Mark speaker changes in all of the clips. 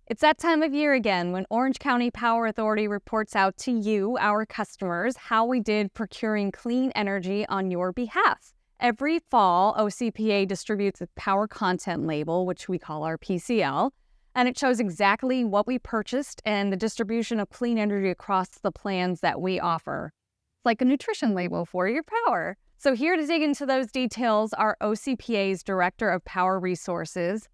Speaker 1: It's that time of year again when Orange County Power Authority reports out to you, our customers, how we did procuring clean energy on your behalf. Every fall, OCPA distributes a power content label, which we call our PCL, and it shows exactly what we purchased and the distribution of clean energy across the plans that we offer. It's like a nutrition label for your power. So here to dig into those details are OCPA's Director of Power Resources,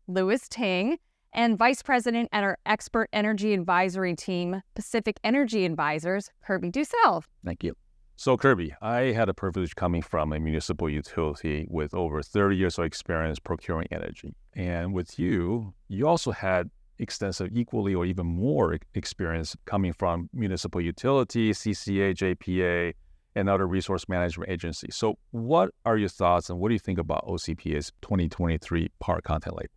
Speaker 1: Ting, and Vice President at our Expert Energy Advisory Team, Pacific Energy Advisors, Kirby Dusel.
Speaker 2: Thank you.
Speaker 3: So Kirby, I had a privilege coming from a municipal utility with over 30 years of experience procuring energy. And with you, you also had extensive, equally or even more experience coming from municipal utilities, CCA, JPA, and other resource management agencies. So what are your thoughts and what do you think about OCPA's 2023 power content label?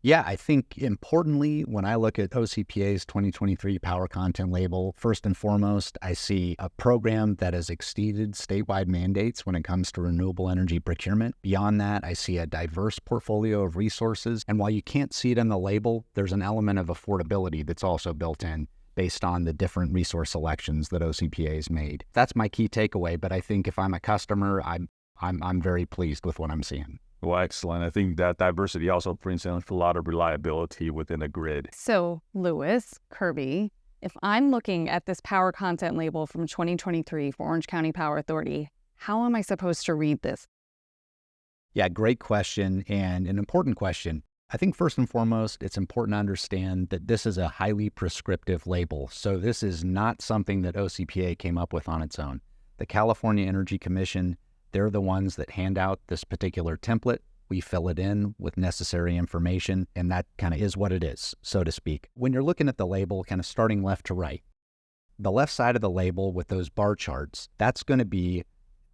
Speaker 2: Yeah, I think importantly, when I look at OCPA's 2023 power content label, first and foremost, I see a program that has exceeded statewide mandates when it comes to renewable energy procurement. Beyond that, I see a diverse portfolio of resources. And while you can't see it in the label, there's an element of affordability that's also built in based on the different resource selections that OCPA has made. That's my key takeaway, but I think if I'm a customer, I'm very pleased with what I'm seeing.
Speaker 3: Well, excellent. I think that diversity also brings in a lot of reliability within the grid.
Speaker 1: So, Lewis, Kirby, if I'm looking at this power content label from 2023 for Orange County Power Authority, how am I supposed to read this?
Speaker 2: Yeah, great question and an important question. I think first and foremost, it's important to understand that this is a highly prescriptive label. So this is not something that OCPA came up with on its own. The California Energy Commission, they're the ones that hand out this particular template. We fill it in with necessary information, and that kind of is what it is, so to speak. When you're looking at the label, kind of starting left to right, the left side of the label with those bar charts, that's going to be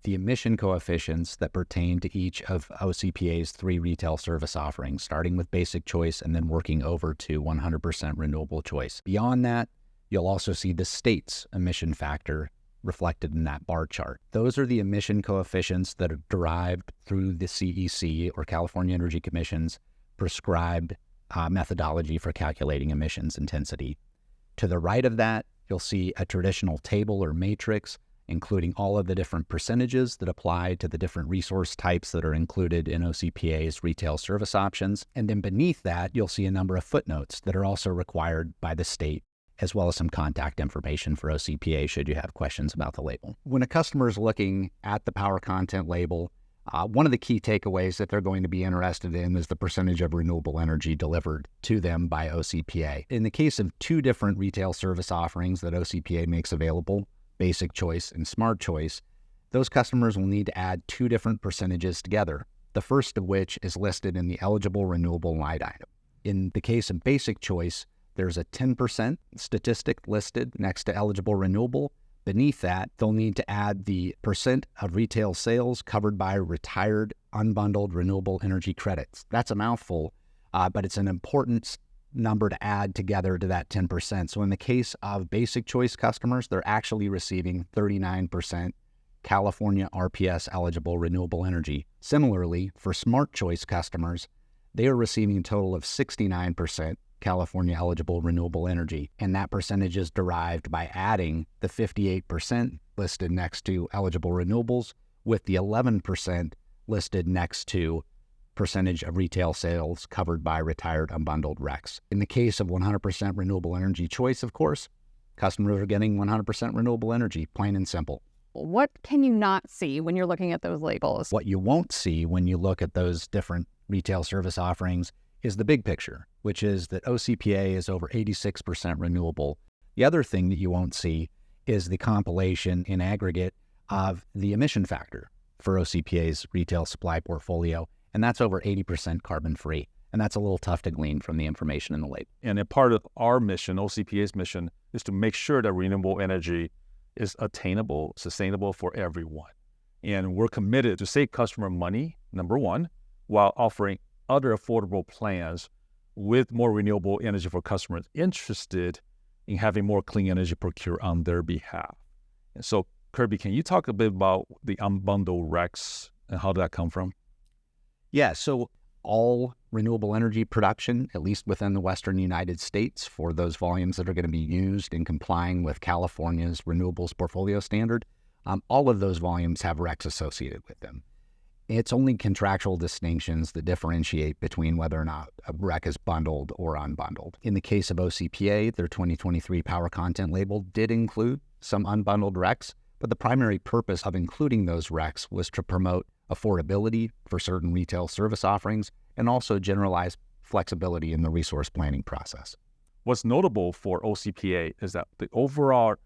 Speaker 2: the emission coefficients that pertain to each of OCPA's 3 retail service offerings, starting with basic choice and then working over to 100% renewable choice. Beyond that, you'll also see the state's emission factor reflected in that bar chart. Those are the emission coefficients that are derived through the CEC, or California Energy Commission's prescribed methodology for calculating emissions intensity. To the right of that, you'll see a traditional table or matrix, including all of the different percentages that apply to the different resource types that are included in OCPA's retail service options. And then beneath that, you'll see a number of footnotes that are also required by the state, as well as some contact information for OCPA should you have questions about the label. When a customer is looking at the power content label, one of the key takeaways that they're going to be interested in is the percentage of renewable energy delivered to them by OCPA. In the case of 2 different retail service offerings that OCPA makes available, Basic Choice and Smart Choice, those customers will need to add 2 different percentages together, the first of which is listed in the eligible renewable line item. In the case of Basic Choice, there's a 10% statistic listed next to eligible renewable. Beneath that, they'll need to add the percent of retail sales covered by retired unbundled renewable energy credits. That's a mouthful, but it's an important number to add together to that 10%. So in the case of Basic Choice customers, they're actually receiving 39% California RPS eligible renewable energy. Similarly, for Smart Choice customers, they are receiving a total of 69% California eligible renewable energy, and that percentage is derived by adding the 58% listed next to eligible renewables with the 11% listed next to percentage of retail sales covered by retired unbundled RECs. In the case of 100% renewable energy choice, of course, customers are getting 100% renewable energy, plain and simple.
Speaker 1: What can you not see when you're looking at those labels?
Speaker 2: What you won't see when you look at those different retail service offerings is the big picture, which is that OCPA is over 86% renewable. The other thing that you won't see is the compilation in aggregate of the emission factor for OCPA's retail supply portfolio, and that's over 80% carbon-free. And that's a little tough to glean from the information in the label.
Speaker 3: And a part of our mission, OCPA's mission, is to make sure that renewable energy is attainable, sustainable for everyone. And we're committed to save customer money, number one, while offering other affordable plans with more renewable energy for customers interested in having more clean energy procured on their behalf. And so, Kirby, can you talk a bit about the unbundled RECs and how did that come from?
Speaker 2: Yeah, so all renewable energy production, at least within the Western United States, for those volumes that are going to be used in complying with California's renewables portfolio standard, all of those volumes have RECs associated with them. It's only contractual distinctions that differentiate between whether or not a REC is bundled or unbundled. In the case of OCPA, their 2023 power content label did include some unbundled RECs, but the primary purpose of including those RECs was to promote affordability for certain retail service offerings and also generalize flexibility in the resource planning process.
Speaker 3: What's notable for OCPA is that the overall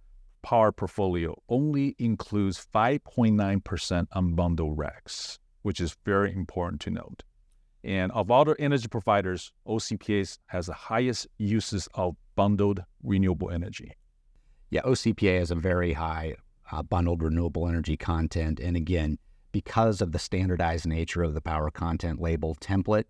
Speaker 3: power portfolio only includes 5.9% unbundled RECs, which is very important to note. And of all the energy providers, OCPA has the highest uses of bundled renewable energy.
Speaker 2: Yeah, OCPA has a very high bundled renewable energy content. And again, because of the standardized nature of the power content label template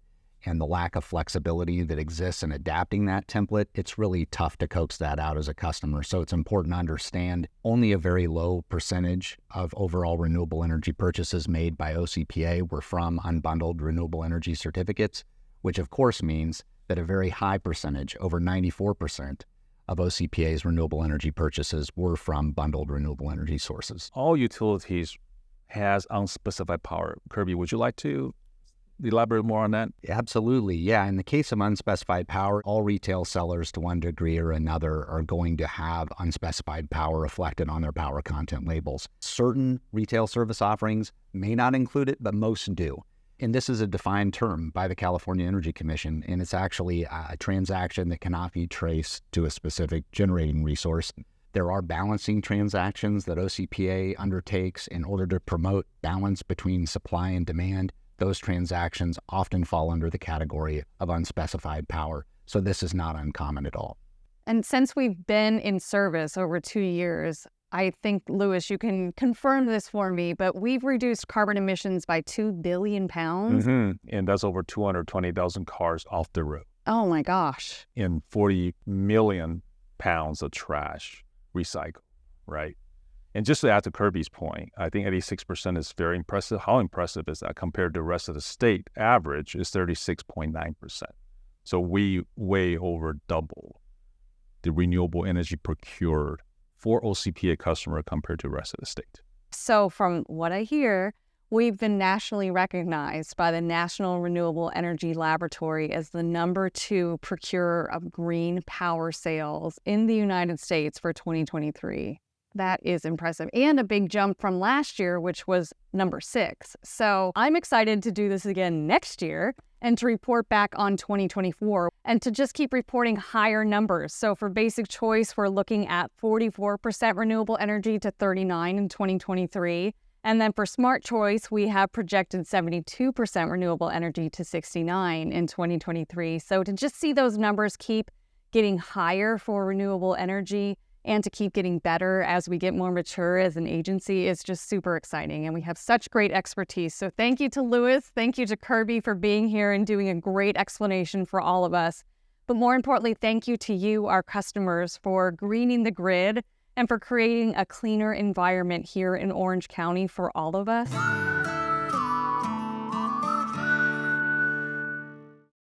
Speaker 2: and the lack of flexibility that exists in adapting that template, it's really tough to coax that out as a customer. So it's important to understand only a very low percentage of overall renewable energy purchases made by OCPA were from unbundled renewable energy certificates, which of course means that a very high percentage, over 94%, of OCPA's renewable energy purchases were from bundled renewable energy sources.
Speaker 3: All utilities has unspecified power. Kirby, would you like to elaborate more on that?
Speaker 2: Absolutely, yeah. In the case of unspecified power, all retail sellers to one degree or another are going to have unspecified power reflected on their power content labels. Certain retail service offerings may not include it, but most do. And this is a defined term by the California Energy Commission, and it's actually a transaction that cannot be traced to a specific generating resource. There are balancing transactions that OCPA undertakes in order to promote balance between supply and demand. Those transactions often fall under the category of unspecified power, so this is not uncommon at all.
Speaker 1: And since we've been in service over 2 years, I think, Louis, you can confirm this for me, but we've reduced carbon emissions by 2 billion pounds.
Speaker 3: And that's over 220,000 cars off the road.
Speaker 1: Oh my gosh.
Speaker 3: And 40 million pounds of trash recycled, right? And just to add to Kirby's point, I think 86% is very impressive. How impressive is that compared to the rest of the state? Average is 36.9%. So we way over double the renewable energy procured for OCPA customer compared to the rest of the state.
Speaker 1: So from what I hear, we've been nationally recognized by the National Renewable Energy Laboratory as the #2 procurer of green power sales in the United States for 2023. That is impressive, and a big jump from last year, which was #6. So I'm excited to do this again next year and to report back on 2024 and to just keep reporting higher numbers. So for basic choice, we're looking at 44% renewable energy to 39% in 2023. And then for smart choice, we have projected 72% renewable energy to 69% in 2023. So to just see those numbers keep getting higher for renewable energy and to keep getting better as we get more mature as an agency is just super exciting. And we have such great expertise. So thank you to Louis, thank you to Kirby for being here and doing a great explanation for all of us. But more importantly, thank you to you, our customers, for greening the grid and for creating a cleaner environment here in Orange County for all of us.